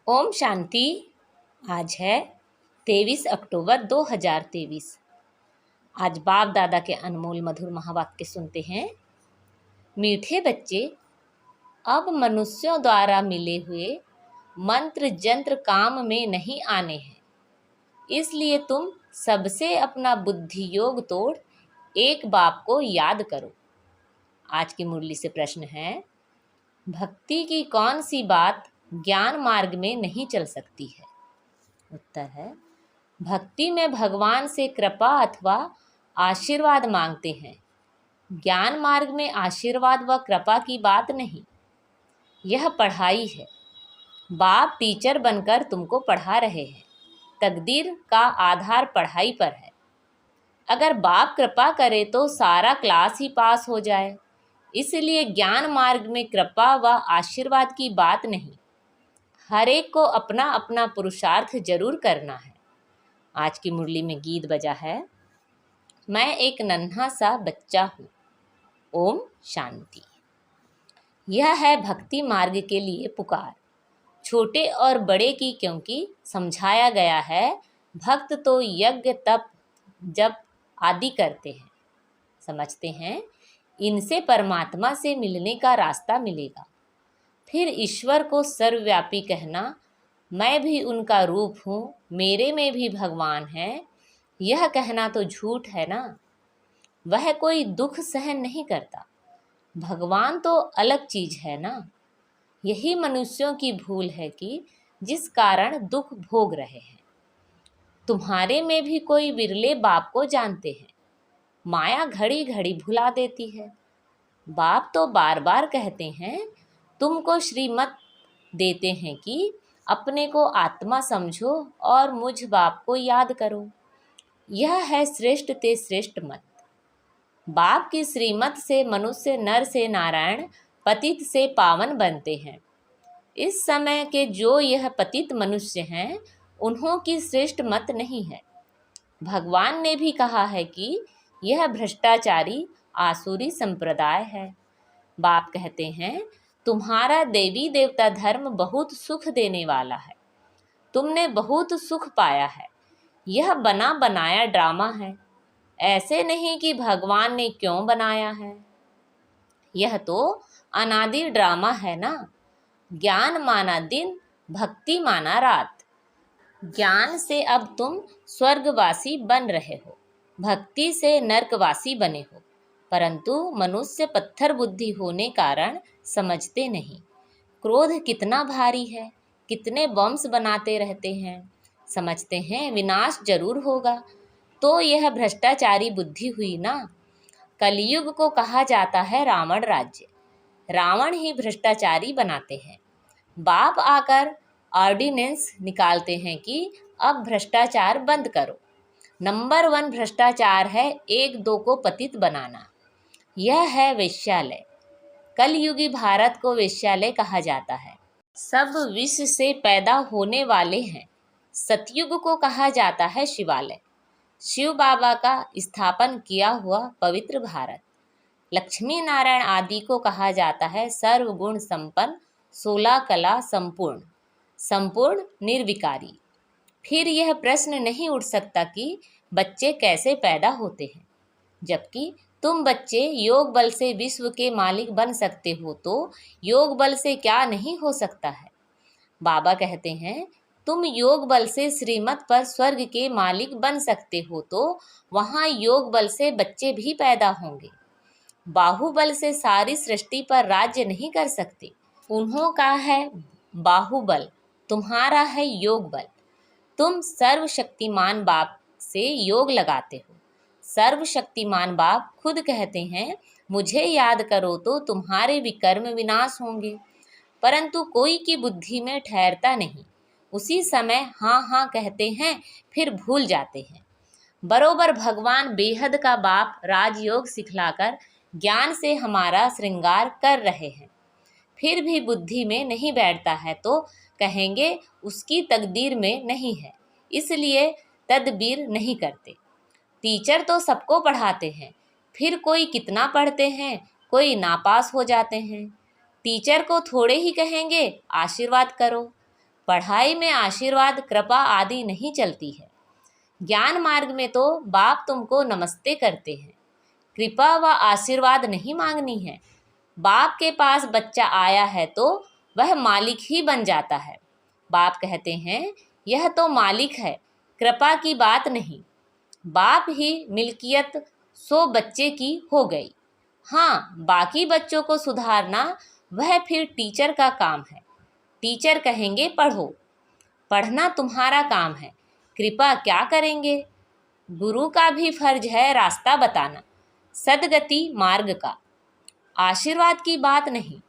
ओम शांति। आज है 23 अक्टूबर 2023। आज बाप दादा के अनमोल मधुर महावाक्य सुनते हैं। मीठे बच्चे, अब मनुष्यों द्वारा मिले हुए मंत्र जंत्र काम में नहीं आने हैं, इसलिए तुम सबसे अपना बुद्धि योग तोड़ एक बाप को याद करो। आज की मुरली से प्रश्न है, भक्ति की कौन सी बात ज्ञान मार्ग में नहीं चल सकती है? उत्तर है, भक्ति में भगवान से कृपा अथवा आशीर्वाद मांगते हैं। ज्ञान मार्ग में आशीर्वाद व कृपा की बात नहीं, यह पढ़ाई है। बाप टीचर बनकर तुमको पढ़ा रहे हैं। तकदीर का आधार पढ़ाई पर है। अगर बाप कृपा करे तो सारा क्लास ही पास हो जाए, इसलिए ज्ञान मार्ग में कृपा व आशीर्वाद की बात नहीं। हर एक को अपना अपना पुरुषार्थ जरूर करना है। आज की मुरली में गीत बजा है, मैं एक नन्हा सा बच्चा हूँ। ओम शांति। यह है भक्ति मार्ग के लिए पुकार, छोटे और बड़े की, क्योंकि समझाया गया है भक्त तो यज्ञ तप जप आदि करते हैं। समझते हैं इनसे परमात्मा से मिलने का रास्ता मिलेगा। फिर ईश्वर को सर्वव्यापी कहना, मैं भी उनका रूप हूँ, मेरे में भी भगवान है, यह कहना तो झूठ है ना। वह कोई दुख सहन नहीं करता, भगवान तो अलग चीज है ना। यही मनुष्यों की भूल है कि जिस कारण दुख भोग रहे हैं। तुम्हारे में भी कोई विरले बाप को जानते हैं, माया घड़ी घड़ी भुला देती है। बाप तो बार बार कहते हैं, तुमको श्रीमत देते हैं कि अपने को आत्मा समझो और मुझ बाप को याद करो। यह है श्रेष्ठ ते श्रेष्ठ मत। बाप की श्रीमत से मनुष्य नर से नारायण, पतित से पावन बनते हैं। इस समय के जो यह पतित मनुष्य हैं, उन्हों की श्रेष्ठ मत नहीं है। भगवान ने भी कहा है कि यह भ्रष्टाचारी आसुरी संप्रदाय है। बाप कहते हैं, तुम्हारा देवी देवता धर्म बहुत सुख देने वाला है, तुमने बहुत सुख पाया है। यह बना बनाया ड्रामा है, ऐसे नहीं कि भगवान ने क्यों बनाया है। यह तो अनादि ड्रामा है ना। ज्ञान माना दिन, भक्ति माना रात। ज्ञान से अब तुम स्वर्गवासी बन रहे हो, भक्ति से नरकवासी बने हो। परंतु मनुष्य पत्थर बुद्धि होने कारण समझते नहीं। क्रोध कितना भारी है, कितने बम्स बनाते रहते हैं। समझते हैं विनाश जरूर होगा, तो यह भ्रष्टाचारी बुद्धि हुई ना। कलयुग को कहा जाता है रावण राज्य। रावण ही भ्रष्टाचारी बनाते हैं। बाप आकर ऑर्डिनेंस निकालते हैं कि अब भ्रष्टाचार बंद करो। नंबर 1 भ्रष्टाचार है एक दो को पतित बनाना। यह है वेश्यालय। कलयुगी भारत को वेश्यालय कहा जाता है। सब विष से पैदा होने वाले हैं। सतयुग को कहा जाता है शिवालय। शिव बाबा का स्थापन किया हुआ पवित्र भारत। लक्ष्मी नारायण आदि को कहा जाता है सर्वगुण संपन्न, 16 कला संपूर्ण, संपूर्ण निर्विकारी। फिर यह प्रश्न नहीं उठ सकता कि बच्चे कैसे पैदा होते हैं। जबकि तुम बच्चे योग बल से विश्व के मालिक बन सकते हो, तो योग बल से क्या नहीं हो सकता है। बाबा कहते हैं, तुम योग बल से श्रीमत पर स्वर्ग के मालिक बन सकते हो, तो वहाँ योग बल से बच्चे भी पैदा होंगे। बाहुबल से सारी सृष्टि पर राज्य नहीं कर सकते। उन्हों का है बाहुबल, तुम्हारा है योग बल। तुम सर्वशक्तिमान बाप से योग लगाते हो। सर्वशक्तिमान बाप खुद कहते हैं, मुझे याद करो तो तुम्हारे विकर्म विनाश होंगे। परंतु कोई की बुद्धि में ठहरता नहीं। उसी समय हाँ हाँ कहते हैं, फिर भूल जाते हैं। बरोबर भगवान बेहद का बाप राजयोग सिखलाकर ज्ञान से हमारा श्रृंगार कर रहे हैं। फिर भी बुद्धि में नहीं बैठता है तो कहेंगे उसकी तकदीर में नहीं है, इसलिए तदबीर नहीं करते। टीचर तो सबको पढ़ाते हैं, फिर कोई कितना पढ़ते हैं, कोई नापास हो जाते हैं। टीचर को थोड़े ही कहेंगे आशीर्वाद करो, पढ़ाई में आशीर्वाद, कृपा आदि नहीं चलती है। ज्ञान मार्ग में तो बाप तुमको नमस्ते करते हैं, कृपा व आशीर्वाद नहीं मांगनी है। बाप के पास बच्चा आया है तो वह मालिक ही बन जाता है। बाप कहते हैं यह तो मालिक है, कृपा की बात नहीं। बाप ही मिल्कियत सो बच्चे की हो गई। हाँ, बाकी बच्चों को सुधारना वह फिर टीचर का काम है। टीचर कहेंगे पढ़ो, पढ़ना तुम्हारा काम है, कृपा क्या करेंगे। गुरु का भी फर्ज है रास्ता बताना, सदगति मार्ग का, आशीर्वाद की बात नहीं।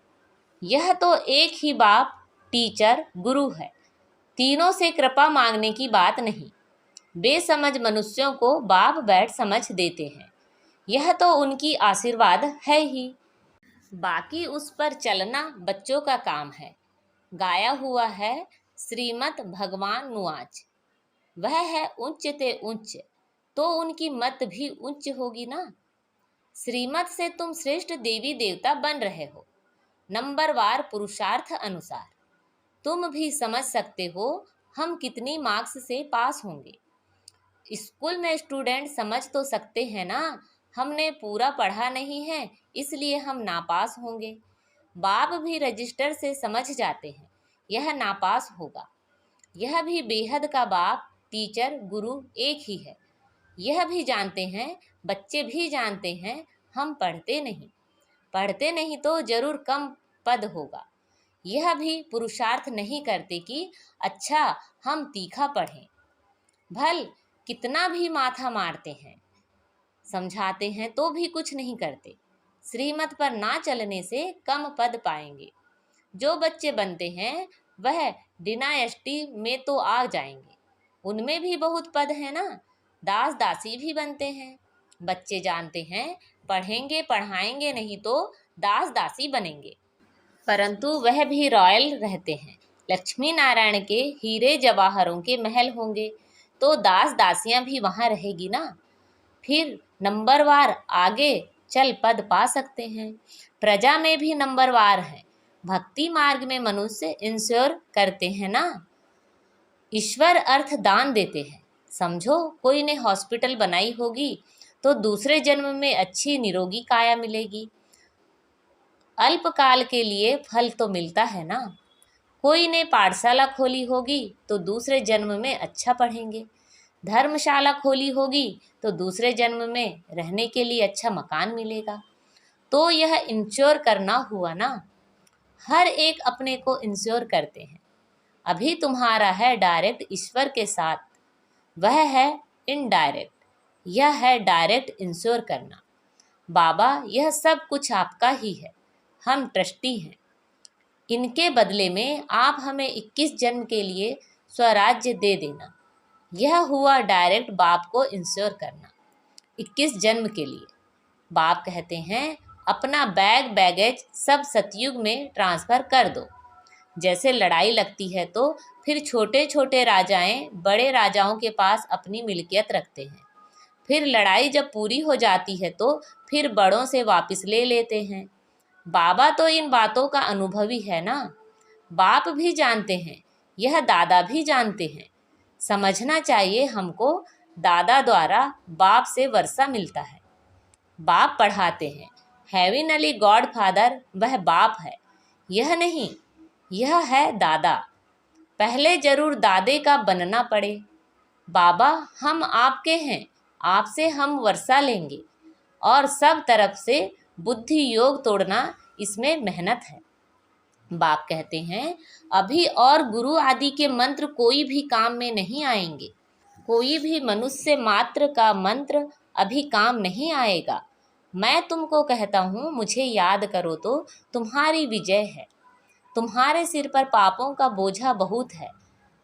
यह तो एक ही बाप टीचर गुरु है, तीनों से कृपा मांगने की बात नहीं। बेसमझ मनुष्यों को बाप बैठ समझ देते हैं, यह तो उनकी आशीर्वाद है ही। बाकी उस पर चलना बच्चों का काम है। गाया हुआ है श्रीमद् भगवान नुआच, वह है उच्च ते उच्च, तो उनकी मत भी उच्च होगी ना। श्रीमत से तुम श्रेष्ठ देवी देवता बन रहे हो, नंबरवार पुरुषार्थ अनुसार। तुम भी समझ सकते हो हम कितनी मार्क्स से पास होंगे। स्कूल में स्टूडेंट समझ तो सकते हैं ना, हमने पूरा पढ़ा नहीं है इसलिए हम नापास होंगे। बाप भी रजिस्टर से समझ जाते हैं यह नापास होगा। यह भी बेहद का बाप टीचर गुरु एक ही है, यह भी जानते हैं, बच्चे भी जानते हैं। हम पढ़ते नहीं तो जरूर कम पद होगा। यह भी पुरुषार्थ नहीं करते कि अच्छा हम तीखा पढ़ें। भल कितना भी माथा मारते हैं, समझाते हैं तो भी कुछ नहीं करते। श्रीमत पर ना चलने से कम पद पाएंगे। जो बच्चे बनते हैं वह डिनायस्टी में तो आ जाएंगे, उनमें भी बहुत पद है ना। दास दासी भी बनते हैं। बच्चे जानते हैं पढ़ेंगे पढ़ाएंगे नहीं तो दास दासी बनेंगे, परंतु वह भी रॉयल रहते हैं। लक्ष्मी नारायण के हीरे जवाहरों के महल होंगे तो दास दासियां भी वहाँ रहेगी ना। फिर नंबरवार आगे चल पद पा सकते हैं। प्रजा में भी नंबरवार है। भक्ति मार्ग में मनुष्य इंश्योर करते हैं ना। ईश्वर अर्थ दान देते हैं। समझो कोई ने हॉस्पिटल बनाई होगी तो दूसरे जन्म में अच्छी निरोगी काया मिलेगी। अल्पकाल के लिए फल तो मिलता है ना। कोई ने पाठशाला खोली होगी तो दूसरे जन्म में अच्छा पढ़ेंगे। धर्मशाला खोली होगी तो दूसरे जन्म में रहने के लिए अच्छा मकान मिलेगा। तो यह इंश्योर करना हुआ ना। हर एक अपने को इंश्योर करते हैं। अभी तुम्हारा है डायरेक्ट ईश्वर के साथ, वह है इनडायरेक्ट, यह है डायरेक्ट इंश्योर करना। बाबा यह सब कुछ आपका ही है, हम ट्रस्टी हैं। इनके बदले में आप हमें 21 जन्म के लिए स्वराज्य दे देना। यह हुआ डायरेक्ट बाप को इंश्योर करना 21 जन्म के लिए। बाप कहते हैं अपना बैगेज सब सतयुग में ट्रांसफ़र कर दो। जैसे लड़ाई लगती है तो फिर छोटे छोटे राजाएं बड़े राजाओं के पास अपनी मिल्कियत रखते हैं। फिर लड़ाई जब पूरी हो जाती है तो फिर बड़ों से वापस ले लेते हैं। बाबा तो इन बातों का अनुभवी है ना। बाप भी जानते हैं, यह दादा भी जानते हैं। समझना चाहिए हमको, दादा द्वारा बाप से वर्षा मिलता है। बाप पढ़ाते हैं, हेविनली गॉड फादर वह बाप है, यह नहीं, यह है दादा। पहले जरूर दादे का बनना पड़े। बाबा हम आपके हैं, आपसे हम वर्षा लेंगे। और सब तरफ से बुद्धि योग तोड़ना, इसमें मेहनत है। बाप कहते हैं अभी और गुरु आदि के मंत्र कोई भी काम में नहीं आएंगे। कोई भी मनुष्य मात्र का मंत्र अभी काम नहीं आएगा। मैं तुमको कहता हूँ मुझे याद करो तो तुम्हारी विजय है। तुम्हारे सिर पर पापों का बोझा बहुत है।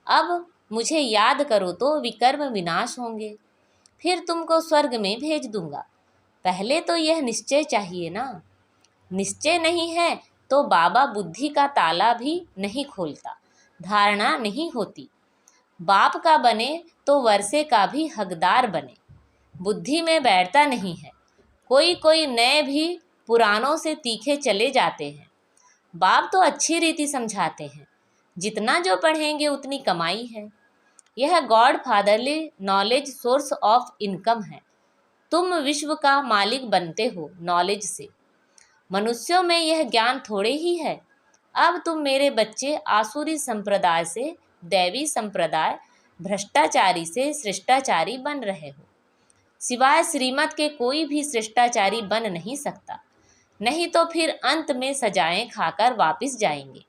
अब मुझे याद करो तो विकर्म विनाश होंगे। फिर तुमको स्वर्ग में भेज दूंगा। पहले तो यह निश्चय चाहिए ना। निश्चय नहीं है तो बाबा बुद्धि का ताला भी नहीं खोलता, धारणा नहीं होती। बाप का बने तो वर्षे का भी हकदार बने, बुद्धि में बैठता नहीं है। कोई कोई नए भी पुरानों से तीखे चले जाते हैं। बाप तो अच्छी रीति समझाते हैं, जितना जो पढ़ेंगे उतनी कमाई है। यह God fatherly knowledge source of income है। तुम विश्व का मालिक बनते हो नॉलेज से। मनुष्यों में यह ज्ञान थोड़े ही है। अब तुम मेरे बच्चे आसुरी संप्रदाय से दैवी संप्रदाय, भ्रष्टाचारी से शिष्टाचारी बन रहे हो। सिवाय श्रीमत के कोई भी शिष्टाचारी बन नहीं सकता, नहीं तो फिर अंत में सजाएं खाकर वापस जाएंगे।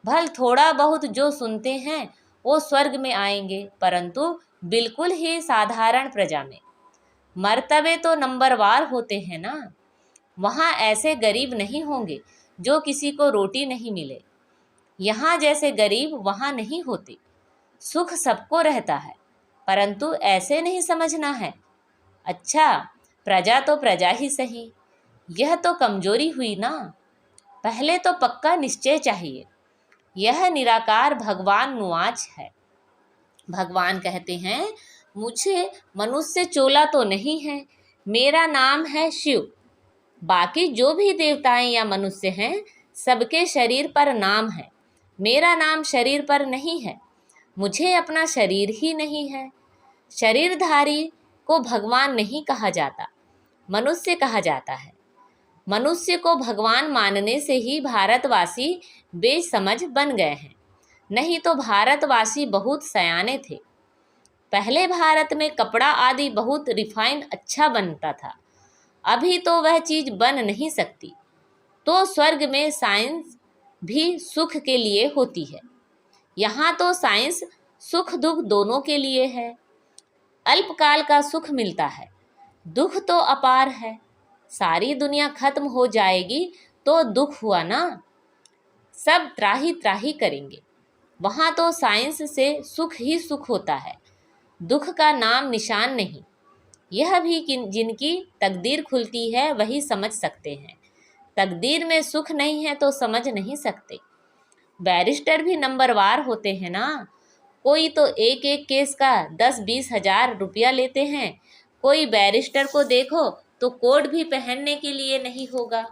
भल थोड़ा बहुत जो सुनते हैं वो स्वर्ग में आएंगे, परंतु बिल्कुल ही साधारण प्रजा में। मर्तबे तो नंबरवार होते हैं ना। वहाँ ऐसे गरीब नहीं होंगे जो किसी को रोटी नहीं मिले। यहाँ जैसे गरीब वहाँ नहीं होते। सुख सबको रहता है, परंतु ऐसे नहीं समझना है। अच्छा, प्रजा तो प्रजा ही सही, यह तो कमजोरी हुई ना। पहले तो पक्का निश्चय चाहिए। यह निराकार भगवान नुआज है। भगवान कहते हैं, मुझे मनुष्य चोला तो नहीं है, मेरा नाम है शिव। बाकी जो भी देवताएं या मनुष्य हैं, सबके शरीर पर नाम है। मेरा नाम शरीर पर नहीं है। मुझे अपना शरीर ही नहीं है। शरीरधारी को भगवान नहीं कहा जाता, मनुष्य कहा जाता है। मनुष्य को भगवान मानने से ही भारतवासी बेसमझ बन गए हैं। नहीं तो भारतवासी बहुत सयाने थे। पहले भारत में कपड़ा आदि बहुत रिफाइन अच्छा बनता था। अभी तो वह चीज़ बन नहीं सकती। तो स्वर्ग में साइंस भी सुख के लिए होती है। यहाँ तो साइंस सुख दुख दोनों के लिए है। अल्पकाल का सुख मिलता है, दुख तो अपार है। सारी दुनिया खत्म हो जाएगी तो दुख हुआ ना। सब त्राही त्राही करेंगे। वहाँ तो साइंस से सुख ही सुख होता है, दुख का नाम निशान नहीं। यह भी जिनकी तकदीर खुलती है वही समझ सकते हैं। तकदीर में सुख नहीं है तो समझ नहीं सकते। बैरिस्टर भी नंबरवार होते हैं ना। कोई तो एक एक केस का 10-20 हजार रुपया लेते हैं। कोई बैरिस्टर को देखो तो कोट भी पहनने के लिए नहीं होगा।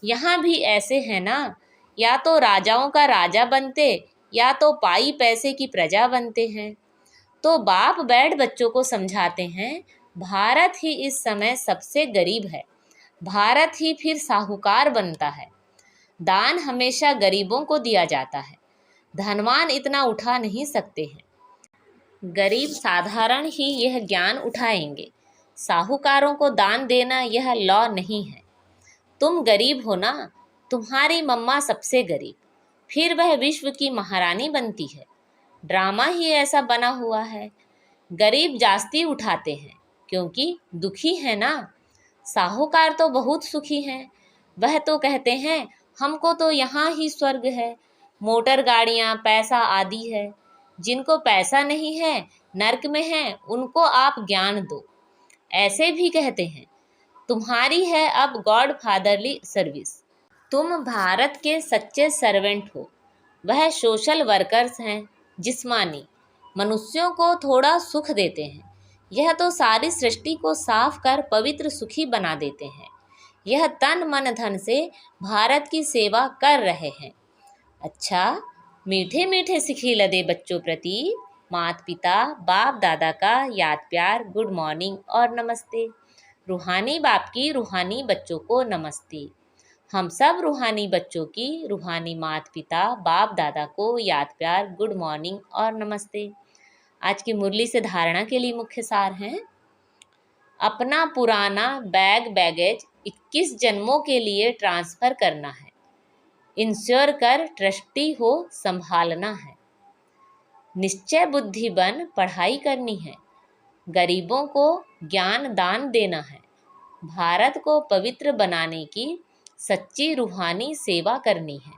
यहाँ भी ऐसे है ना, या तो राजाओं का राजा बनते या तो पाई पैसे की प्रजा बनते हैं। तो बाप बैठ बच्चों को समझाते हैं, भारत ही इस समय सबसे गरीब है। भारत ही फिर साहूकार बनता है। दान हमेशा गरीबों को दिया जाता है। धनवान इतना उठा नहीं सकते हैं। गरीब साधारण ही यह ज्ञान उठाएंगे। साहूकारों को दान देना यह लॉ नहीं है। तुम गरीब हो ना, तुम्हारी मम्मा सबसे गरीब, फिर वह विश्व की महारानी बनती है। ड्रामा ही ऐसा बना हुआ है। गरीब जास्ती उठाते हैं क्योंकि दुखी है ना। साहूकार तो बहुत सुखी हैं। वह तो कहते हैं, हमको तो यहाँ ही स्वर्ग है, मोटर गाड़ियाँ, पैसा आदि है। जिनको पैसा नहीं है, नर्क में है, उनको आप ज्ञान दो। ऐसे भी कहते हैं। तुम्हारी है अब गॉड फादरली सर्विस। तुम भारत के सच्चे सर्वेंट हो। वह सोशल वर्कर्स हैं, जिस्मानी मनुष्यों को थोड़ा सुख देते हैं। यह तो सारी सृष्टि को साफ कर पवित्र सुखी बना देते हैं। यह तन मन धन से भारत की सेवा कर रहे हैं। अच्छा, मीठे मीठे सिखी लदे बच्चों प्रति माता पिता बाप दादा का याद प्यार, गुड मॉर्निंग और नमस्ते। रूहानी बाप की रूहानी बच्चों को नमस्ते। हम सब रूहानी बच्चों की रूहानी माता पिता बाप दादा को याद प्यार, गुड मॉर्निंग और नमस्ते। आज की मुरली से धारणा के लिए मुख्य सार हैं। अपना पुराना बैगेज 21 जन्मों के लिए ट्रांसफ़र करना है। इंश्योर कर ट्रस्टी हो संभालना है। निश्चय बुद्धि बन पढ़ाई करनी है। गरीबों को ज्ञान दान देना है। भारत को पवित्र बनाने की सच्ची रूहानी सेवा करनी है।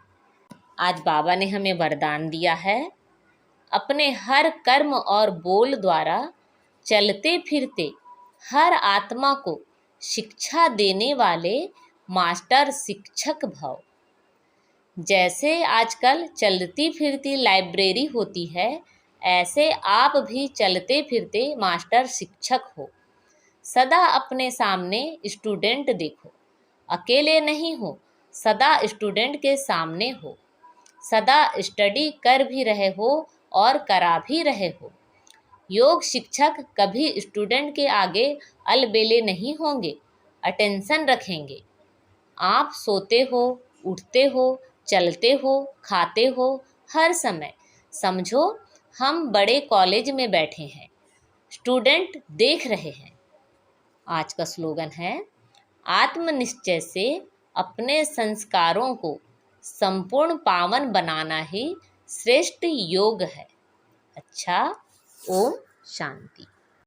आज बाबा ने हमें वरदान दिया है, अपने हर कर्म और बोल द्वारा चलते फिरते हर आत्मा को शिक्षा देने वाले मास्टर शिक्षक भव। जैसे आजकल चलती फिरती लाइब्रेरी होती है, ऐसे आप भी चलते फिरते मास्टर शिक्षक हो। सदा अपने सामने स्टूडेंट देखो। अकेले नहीं हो, सदा स्टूडेंट के सामने हो। सदा स्टडी कर भी रहे हो और करा भी रहे हो। योग शिक्षक कभी स्टूडेंट के आगे अलबेले नहीं होंगे, अटेंशन रखेंगे। आप सोते हो, उठते हो, चलते हो, खाते हो, हर समय समझो हम बड़े कॉलेज में बैठे हैं, स्टूडेंट देख रहे हैं। आज का स्लोगन है, आत्मनिश्चय से अपने संस्कारों को संपूर्ण पावन बनाना ही श्रेष्ठ योग है। अच्छा, ओम शांति।